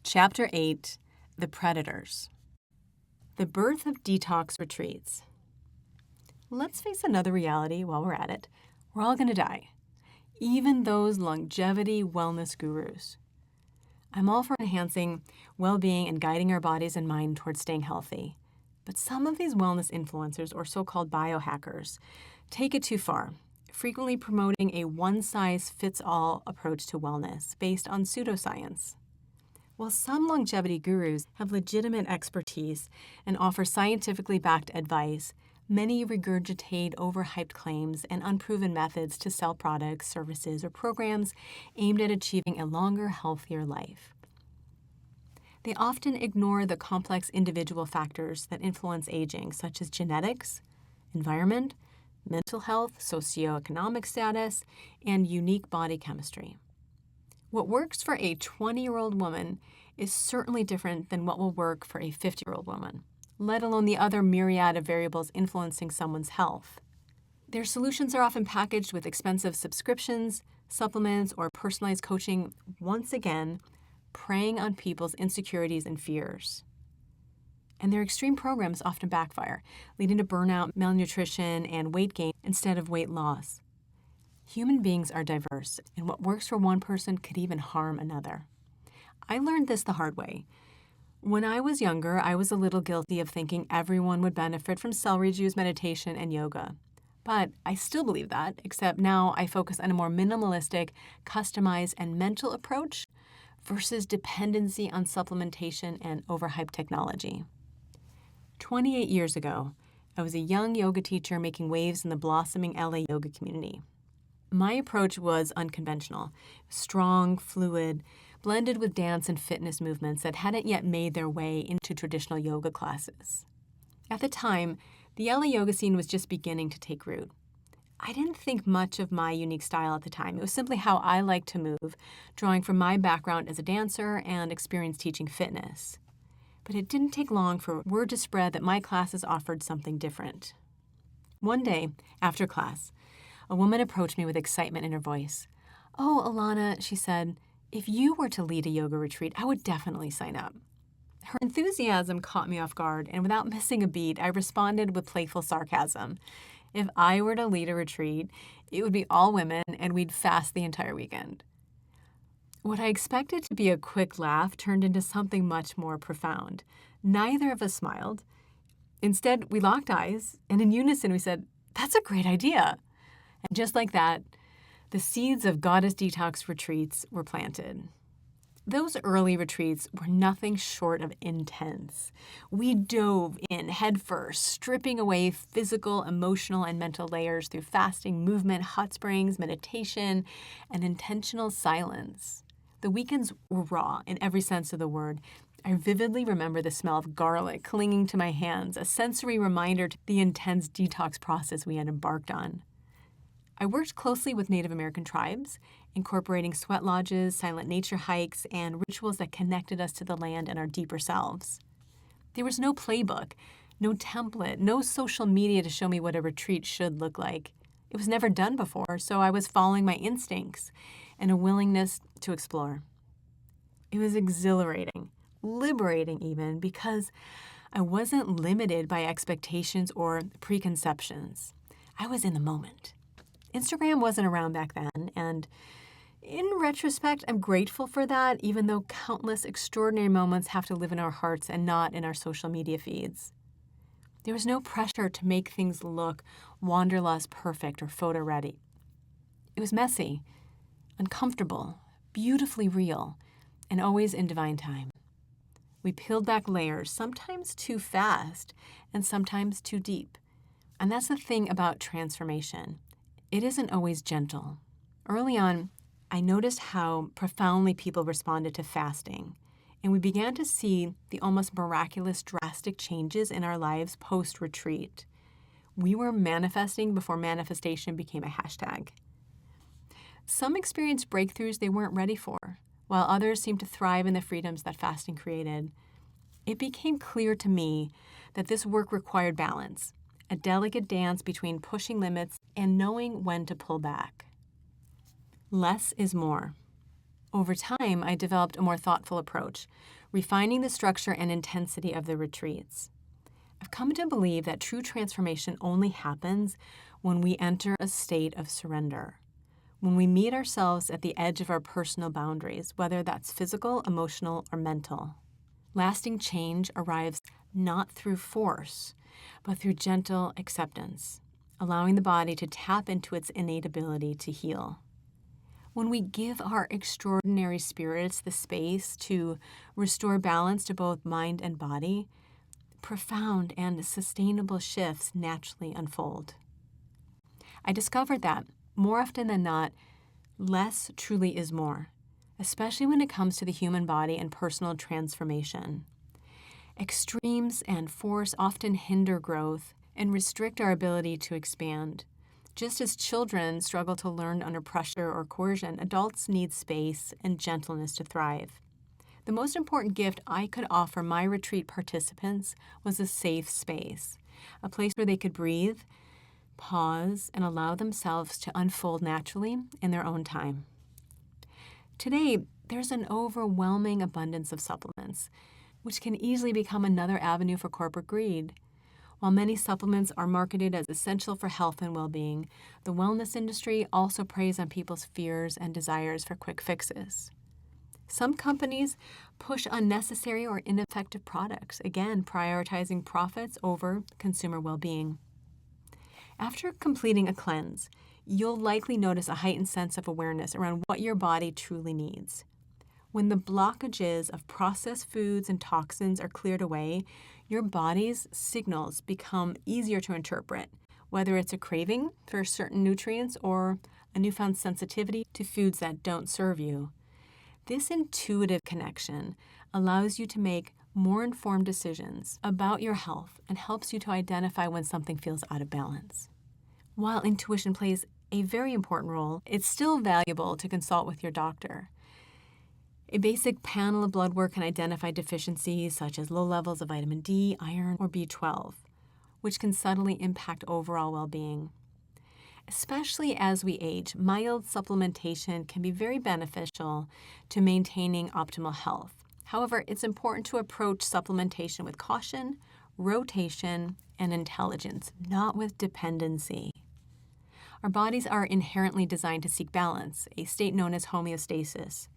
Chapter 8, The Predators. The birth of detox retreats. Let's face another reality while we're at it. We're all going to die, even those longevity wellness gurus. I'm all for enhancing well-being and guiding our bodies and mind towards staying healthy. But some of these wellness influencers, or so-called biohackers, take it too far, frequently promoting a one-size-fits-all approach to wellness based on pseudoscience. While some longevity gurus have legitimate expertise and offer scientifically backed advice, many regurgitate overhyped claims and unproven methods to sell products, services, or programs aimed at achieving a longer, healthier life. They often ignore the complex individual factors that influence aging, such as genetics, environment, mental health, socioeconomic status, and unique body chemistry. What works for a 20-year-old woman is certainly different than what will work for a 50-year-old woman, let alone the other myriad of variables influencing someone's health. Their solutions are often packaged with expensive subscriptions, supplements, or personalized coaching, once again, preying on people's insecurities and fears. And their extreme programs often backfire, leading to burnout, malnutrition, and weight gain instead of weight loss. Human beings are diverse, and what works for one person could even harm another. I learned this the hard way. When I was younger, I was a little guilty of thinking everyone would benefit from celery juice, meditation, and yoga. But I still believe that, except now I focus on a more minimalistic, customized, and mental approach versus dependency on supplementation and overhyped technology. 28 years ago, I was a young yoga teacher making waves in the blossoming LA yoga community. My approach was unconventional, strong, fluid, blended with dance and fitness movements that hadn't yet made their way into traditional yoga classes. At the time, the LA yoga scene was just beginning to take root. I didn't think much of my unique style at the time. It was simply how I like to move, drawing from my background as a dancer and experience teaching fitness. But it didn't take long for word to spread that my classes offered something different. One day, after class, a woman approached me with excitement in her voice. "Oh, Alanna," she said, "if you were to lead a yoga retreat, I would definitely sign up." Her enthusiasm caught me off guard, and without missing a beat, I responded with playful sarcasm. If I were to lead a retreat, it would be all women, and we'd fast the entire weekend. What I expected to be a quick laugh turned into something much more profound. Neither of us smiled. Instead, we locked eyes, and in unison we said, "That's a great idea." And just like that, the seeds of Goddess Detox retreats were planted. Those early retreats were nothing short of intense. We dove in headfirst, stripping away physical, emotional, and mental layers through fasting, movement, hot springs, meditation, and intentional silence. The weekends were raw in every sense of the word. I vividly remember the smell of garlic clinging to my hands, a sensory reminder to the intense detox process we had embarked on. I worked closely with Native American tribes, incorporating sweat lodges, silent nature hikes, and rituals that connected us to the land and our deeper selves. There was no playbook, no template, no social media to show me what a retreat should look like. It was never done before, so I was following my instincts and a willingness to explore. It was exhilarating, liberating even, because I wasn't limited by expectations or preconceptions. I was in the moment. Instagram wasn't around back then, and in retrospect, I'm grateful for that, even though countless extraordinary moments have to live in our hearts and not in our social media feeds. There was no pressure to make things look wanderlust perfect or photo ready. It was messy, uncomfortable, beautifully real, and always in divine time. We peeled back layers, sometimes too fast and sometimes too deep. And that's the thing about transformation. It isn't always gentle. Early on, I noticed how profoundly people responded to fasting, and we began to see the almost miraculous drastic changes in our lives post-retreat. We were manifesting before manifestation became a hashtag. Some experienced breakthroughs they weren't ready for, while others seemed to thrive in the freedoms that fasting created. It became clear to me that this work required balance, a delicate dance between pushing limits and knowing when to pull back. Less is more. Over time, I developed a more thoughtful approach, refining the structure and intensity of the retreats. I've come to believe that true transformation only happens when we enter a state of surrender, when we meet ourselves at the edge of our personal boundaries, whether that's physical, emotional, or mental. Lasting change arrives not through force, but through gentle acceptance, allowing the body to tap into its innate ability to heal. When we give our extraordinary spirits the space to restore balance to both mind and body, profound and sustainable shifts naturally unfold. I discovered that, more often than not, less truly is more, especially when it comes to the human body and personal transformation. Extremes and force often hinder growth and restrict our ability to expand. Just as children struggle to learn under pressure or coercion, adults need space and gentleness to thrive. The most important gift I could offer my retreat participants was a safe space, a place where they could breathe, pause, and allow themselves to unfold naturally in their own time. Today, there's an overwhelming abundance of supplements, which can easily become another avenue for corporate greed. While many supplements are marketed as essential for health and well-being, the wellness industry also preys on people's fears and desires for quick fixes. Some companies push unnecessary or ineffective products, again prioritizing profits over consumer well-being. After completing a cleanse, you'll likely notice a heightened sense of awareness around what your body truly needs. When the blockages of processed foods and toxins are cleared away, your body's signals become easier to interpret, whether it's a craving for certain nutrients or a newfound sensitivity to foods that don't serve you. This intuitive connection allows you to make more informed decisions about your health and helps you to identify when something feels out of balance. While intuition plays a very important role, it's still valuable to consult with your doctor. A basic panel of blood work can identify deficiencies such as low levels of vitamin D, iron, or B12, which can subtly impact overall well-being. Especially as we age, mild supplementation can be very beneficial to maintaining optimal health. However, it's important to approach supplementation with caution, rotation, and intelligence, not with dependency. Our bodies are inherently designed to seek balance, a state known as homeostasis.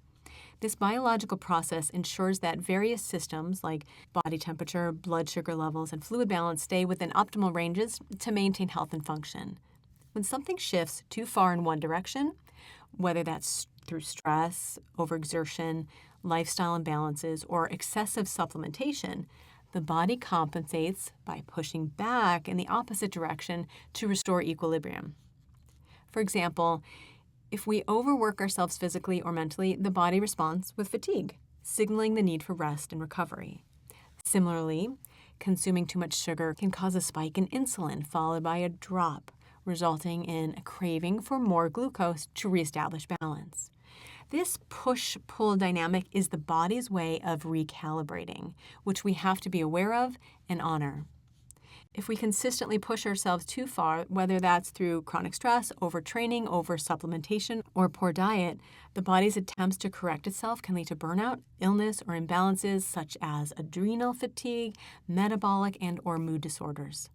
This biological process ensures that various systems like body temperature, blood sugar levels, and fluid balance stay within optimal ranges to maintain health and function. When something shifts too far in one direction, whether that's through stress, overexertion, lifestyle imbalances, or excessive supplementation, the body compensates by pushing back in the opposite direction to restore equilibrium. For example, if we overwork ourselves physically or mentally, the body responds with fatigue, signaling the need for rest and recovery. Similarly, consuming too much sugar can cause a spike in insulin, followed by a drop, resulting in a craving for more glucose to reestablish balance. This push-pull dynamic is the body's way of recalibrating, which we have to be aware of and honor. If we consistently push ourselves too far, whether that's through chronic stress, overtraining, oversupplementation, or poor diet, the body's attempts to correct itself can lead to burnout, illness, or imbalances such as adrenal fatigue, metabolic, and/or mood disorders.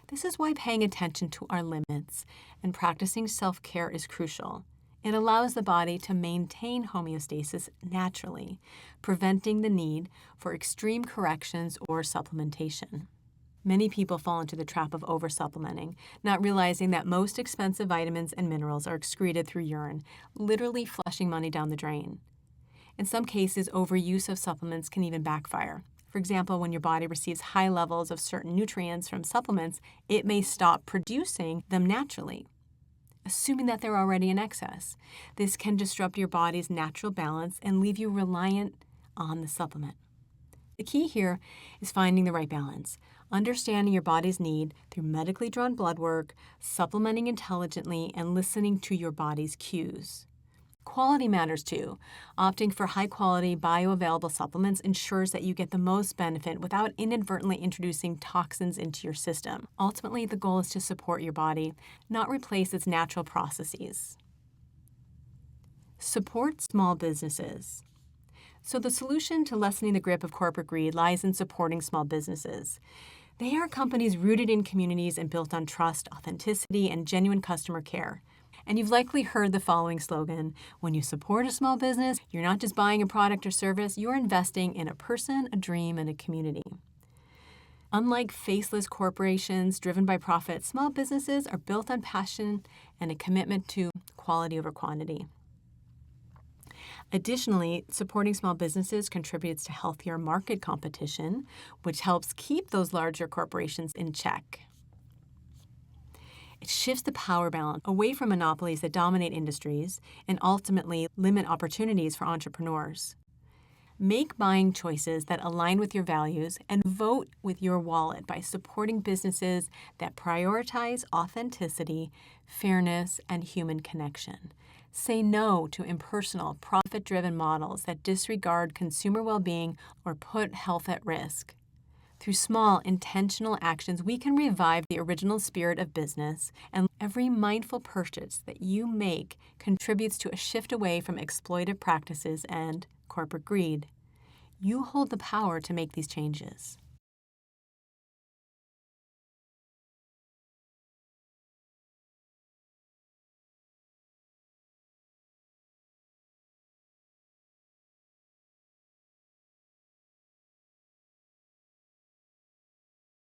This is why paying attention to our limits and practicing self-care is crucial. It allows the body to maintain homeostasis naturally, preventing the need for extreme corrections or supplementation. Many people fall into the trap of oversupplementing, not realizing that most expensive vitamins and minerals are excreted through urine, literally flushing money down the drain. In some cases, overuse of supplements can even backfire. For example, when your body receives high levels of certain nutrients from supplements, it may stop producing them naturally, assuming that they're already in excess. This can disrupt your body's natural balance and leave you reliant on the supplement. The key here is finding the right balance, understanding your body's need through medically drawn blood work, supplementing intelligently, and listening to your body's cues. Quality matters too. Opting for high-quality, bioavailable supplements ensures that you get the most benefit without inadvertently introducing toxins into your system. Ultimately, the goal is to support your body, not replace its natural processes. Support small businesses. So the solution to lessening the grip of corporate greed lies in supporting small businesses. They are companies rooted in communities and built on trust, authenticity, and genuine customer care. And you've likely heard the following slogan: when you support a small business, you're not just buying a product or service, you're investing in a person, a dream, and a community. Unlike faceless corporations driven by profit, small businesses are built on passion and a commitment to quality over quantity. Additionally, supporting small businesses contributes to healthier market competition, which helps keep those larger corporations in check. It shifts the power balance away from monopolies that dominate industries and ultimately limit opportunities for entrepreneurs. Make buying choices that align with your values and vote with your wallet by supporting businesses that prioritize authenticity, fairness, and human connection. Say no to impersonal, profit-driven models that disregard consumer well-being or put health at risk. Through small, intentional actions, we can revive the original spirit of business, and every mindful purchase that you make contributes to a shift away from exploitive practices and corporate greed. You hold the power to make these changes.